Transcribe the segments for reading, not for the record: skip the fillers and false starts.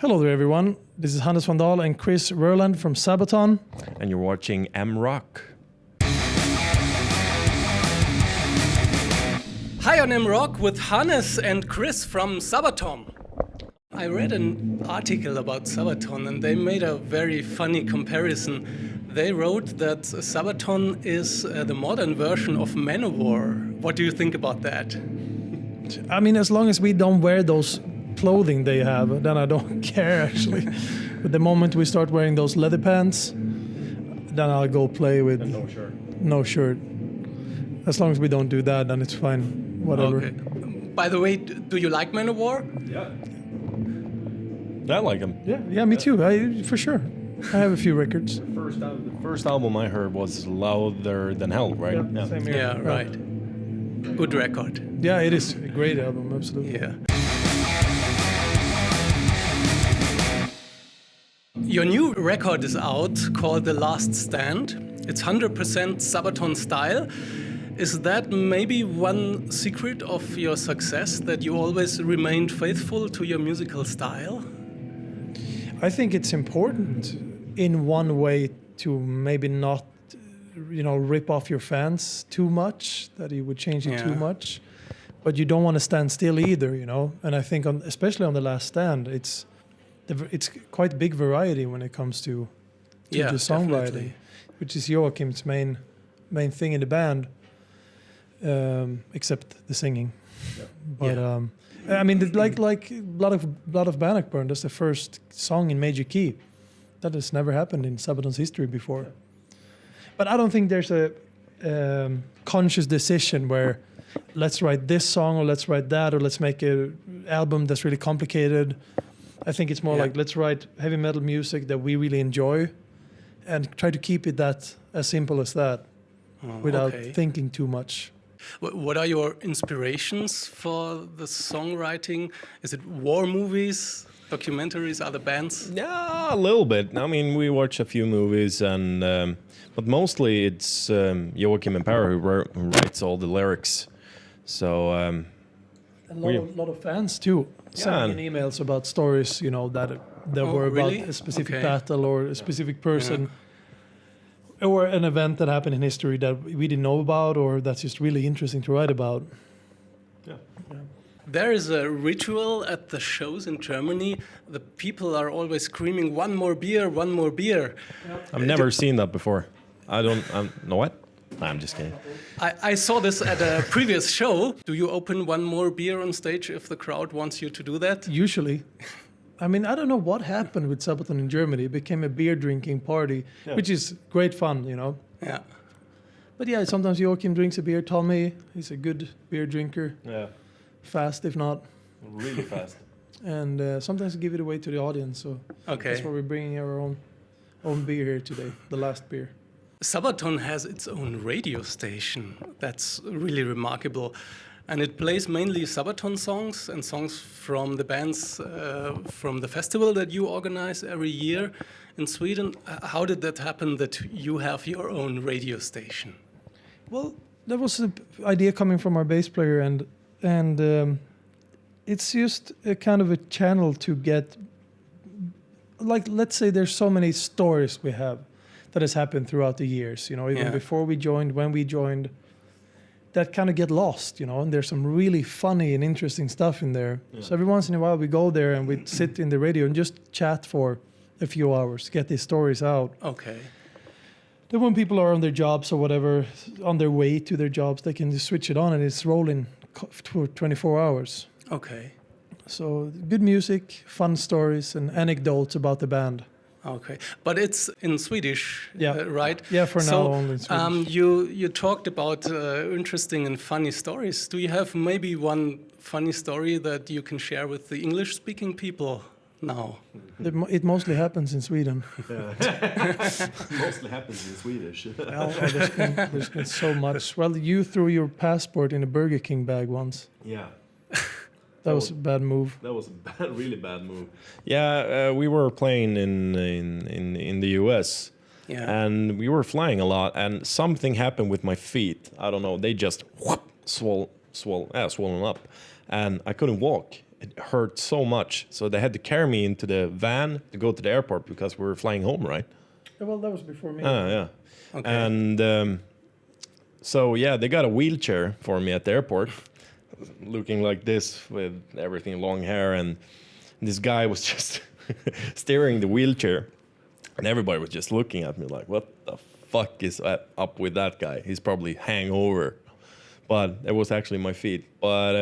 Hello there, everyone. This is Hannes van Dahl and Chris Rurland from Sabaton. And you're watching M-Rock. Hi on M-Rock with Hannes and Chris from Sabaton. I read an article about Sabaton and they made a very funny comparison. They wrote that Sabaton is the modern version of Manowar. What do you think about that? I mean, as long as we don't wear those clothing they have, then I don't care actually. But the moment we start wearing those leather pants, then I'll go play with no shirt. As long as we don't do that, then it's fine. Whatever. Okay. By the way, do you like Manowar? Yeah. I like them. Yeah, me too. For sure. I have a few records. The first album I heard was Louder Than Hell, right? Yeah, same here. Yeah, right. Good record. Yeah, it is a great album, absolutely. Yeah. Your new record is out called The Last Stand. It's 100% Sabaton style. Is that maybe one secret of your success, that you always remained faithful to your musical style? I think it's important in one way to maybe not, rip off your fans too much, that you would change it too much. But you don't want to stand still either, And I think, especially on The Last Stand, it's quite big variety when it comes to the songwriting, definitely. Which is Joachim's main thing in the band, except the singing. Yeah. But I mean, like Blood of Bannockburn, that's the first song in major key. That has never happened in Sabaton's history before. Yeah. But I don't think there's a conscious decision where let's write this song or let's write that or let's make an album that's really complicated. I think it's more like let's write heavy metal music that we really enjoy and try to keep it that as simple as that without thinking too much. What are your inspirations for the songwriting? Is it war movies, documentaries, other bands? Yeah, a little bit. I mean, we watch a few movies, but mostly it's Joachim and Para who writes all the lyrics. So a lot of fans too. Sending in emails about stories, that were about a specific battle or a specific person, or an event that happened in history that we didn't know about, or that's just really interesting to write about. Yeah. There is a ritual at the shows in Germany. The people are always screaming, "One more beer, one more beer." I've never seen that before. I don't know what. I'm just kidding. I saw this at a previous show. Do you open one more beer on stage if the crowd wants you to do that? Usually. I mean, I don't know what happened with Sabaton in Germany. It became a beer drinking party, which is great fun, Yeah. But yeah, sometimes Joachim drinks a beer. Tommy, he's a good beer drinker. Yeah. Fast, if not. Really fast. And sometimes we give it away to the audience. So that's why we're bringing our own beer here today, the last beer. Sabaton has its own radio station. That's really remarkable. And it plays mainly Sabaton songs and songs from the bands from the festival that you organize every year in Sweden. How did that happen that you have your own radio station? Well, that was an idea coming from our bass player, and it's just a kind of a channel to get, like, let's say there's so many stories we have that has happened throughout the years, even before we joined, when we joined, that kind of get lost, and there's some really funny and interesting stuff in there. Yeah. So every once in a while we go there and we sit in the radio and just chat for a few hours, get these stories out. Okay. Then when people are on their jobs or whatever, on their way to their jobs, they can just switch it on and it's rolling for 24 hours. Okay. So good music, fun stories and anecdotes about the band. Okay, but it's in Swedish, right? Yeah, for now only in Swedish. You talked about interesting and funny stories. Do you have maybe one funny story that you can share with the English-speaking people now? It mostly happens in Sweden. Mostly happens in Swedish. Well, there's been so much. Well, you threw your passport in a Burger King bag once. Yeah. That was a bad move. That was a really bad move. Yeah, we were playing in the US, and we were flying a lot, and something happened with my feet. I don't know. They just swollen up, and I couldn't walk it hurt so much. So they had to carry me into the van to go to the airport because we were flying home, right? Yeah, well, that was before me. Yeah. Okay. And so, yeah, they got a wheelchair for me at the airport, looking like this with everything, long hair. And this guy was just steering the wheelchair. And everybody was just looking at me like, what the fuck is up with that guy? He's probably hangover. But it was actually my feet. But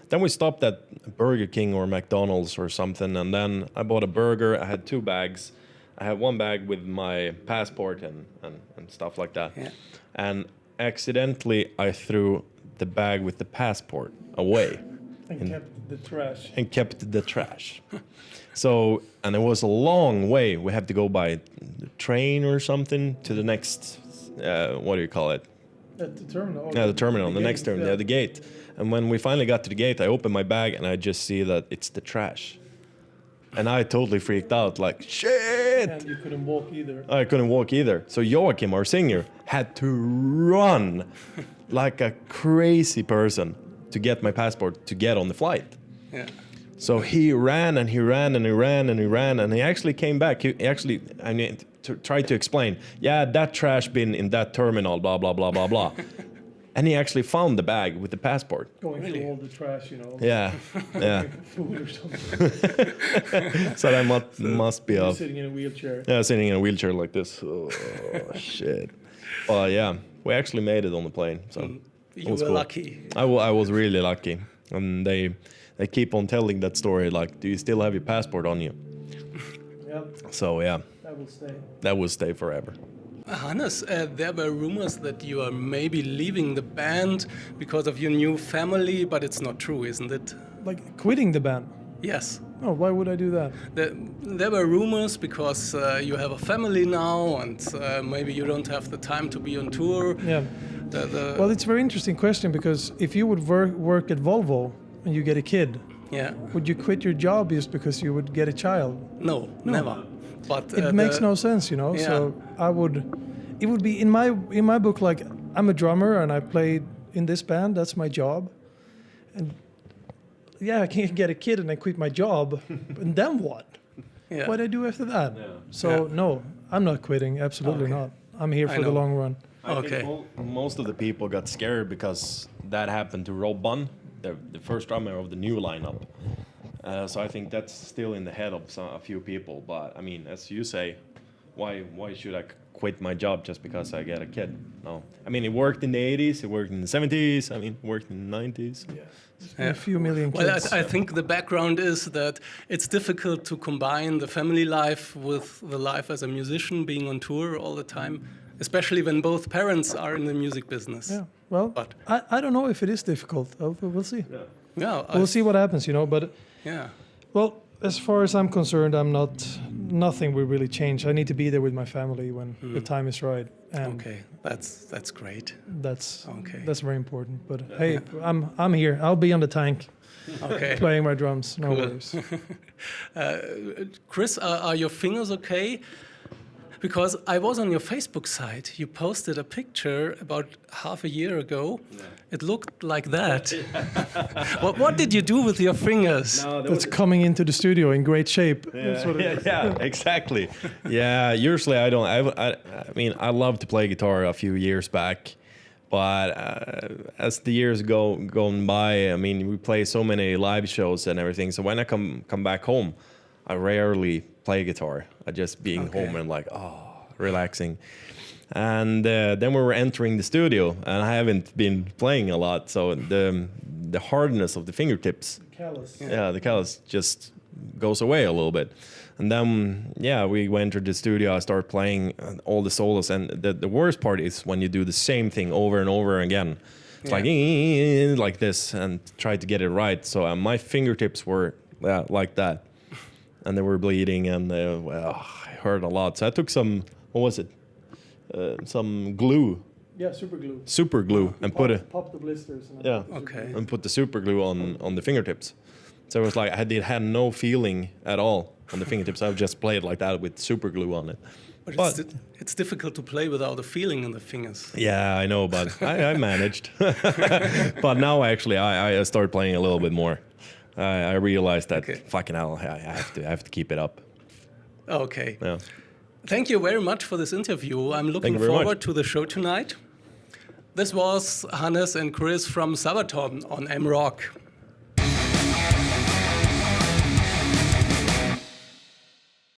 then we stopped at Burger King or McDonald's or something. And then I bought a burger. I had 2 bags. I had 1 bag with my passport and stuff like that. Yeah. And accidentally, I threw the bag with the passport away. And kept the trash. So, and it was a long way. We had to go by the train or something to the next, what do you call it? At the terminal. Yeah, the terminal, the next terminal, yeah. the gate. And when we finally got to the gate, I opened my bag and I just see that it's the trash. And I totally freaked out, like, shit! And you couldn't walk either. I couldn't walk either. So Joachim, our singer, had to run like a crazy person to get my passport to get on the flight. Yeah. So he ran and he ran and he ran and he ran and he actually came back. He actually, tried to explain, yeah, that trash bin in that terminal, blah, blah, blah, blah, blah. And he actually found the bag with the passport. Going through all the trash, Yeah. Food or something. So that must be a... Sitting in a wheelchair. Yeah, sitting in a wheelchair like this. Oh, shit. But yeah, we actually made it on the plane. So You were lucky. I was really lucky. And they keep on telling that story, like, do you still have your passport on you? Yeah. So yeah. That will stay. That will stay forever. Hannes, there were rumors that you are maybe leaving the band because of your new family, but it's not true, isn't it? Like quitting the band? Yes. Oh, why would I do that? There were rumors because you have a family now and maybe you don't have the time to be on tour. Yeah. Well, it's a very interesting question because if you would work at Volvo and you get a kid, yeah, would you quit your job just because you would get a child? No. Never. But it makes no sense, Yeah. So it would be in my book like I'm a drummer and I play in this band. That's my job, and yeah, I can't get a kid and I quit my job, and then what? Yeah. What do I do after that? Yeah. So no, I'm not quitting. Absolutely not. I'm here for the long run. I think most of the people got scared because that happened to Rob Bunn, the first drummer of the new lineup. So I think that's still in the head of a few people. But I mean, as you say, why should I quit my job just because I get a kid? No. I mean, it worked in the 80s, it worked in the 70s, I mean, it worked in the 90s. Yeah. A few million kids. Well, I think the background is that it's difficult to combine the family life with the life as a musician, being on tour all the time, especially when both parents are in the music business. Yeah. Well, I don't know if it is difficult. We'll see. Yeah. We'll see what happens, But yeah. Well, as far as I'm concerned, nothing will really change. I need to be there with my family when the time is right. And okay, that's great. That's very important. But hey, I'm here. I'll be on the tank. Okay. Playing my drums. No worries. Chris, are your fingers okay? Because I was on your Facebook site. You posted a picture about half a year ago. Yeah. It looked like that. What did you do with your fingers? No, that's coming into the studio in great shape. Yeah, that's what it is. Yeah, exactly. Yeah, usually I don't. I mean, I love to play guitar a few years back, but as the years gone by, I mean, we play so many live shows and everything. So when I come back home, I rarely play guitar. I just being home and like, relaxing. And then we were entering the studio, and I haven't been playing a lot, so the hardness of the fingertips, the callus just goes away a little bit. And then, we entered the studio, I started playing all the solos, and the worst part is when you do the same thing over and over again. It's like this, and try to get it right. So my fingertips were like that. And they were bleeding, and I hurt a lot. So I took some, some glue. Yeah, super glue. Super glue, and pop the blisters. And put the super glue on the fingertips. So it was like I had no feeling at all on the fingertips. I just played like that with super glue on it. But it's difficult to play without a feeling in the fingers. Yeah, I know, but I managed. But now actually I started playing a little bit more. I realized that Okay. fucking hell, I have to keep it up. Okay. Yeah. Thank you very much for this interview. I'm looking you very forward much. to the show tonight. This was Hannes and Chris from Sabaton on M Rock.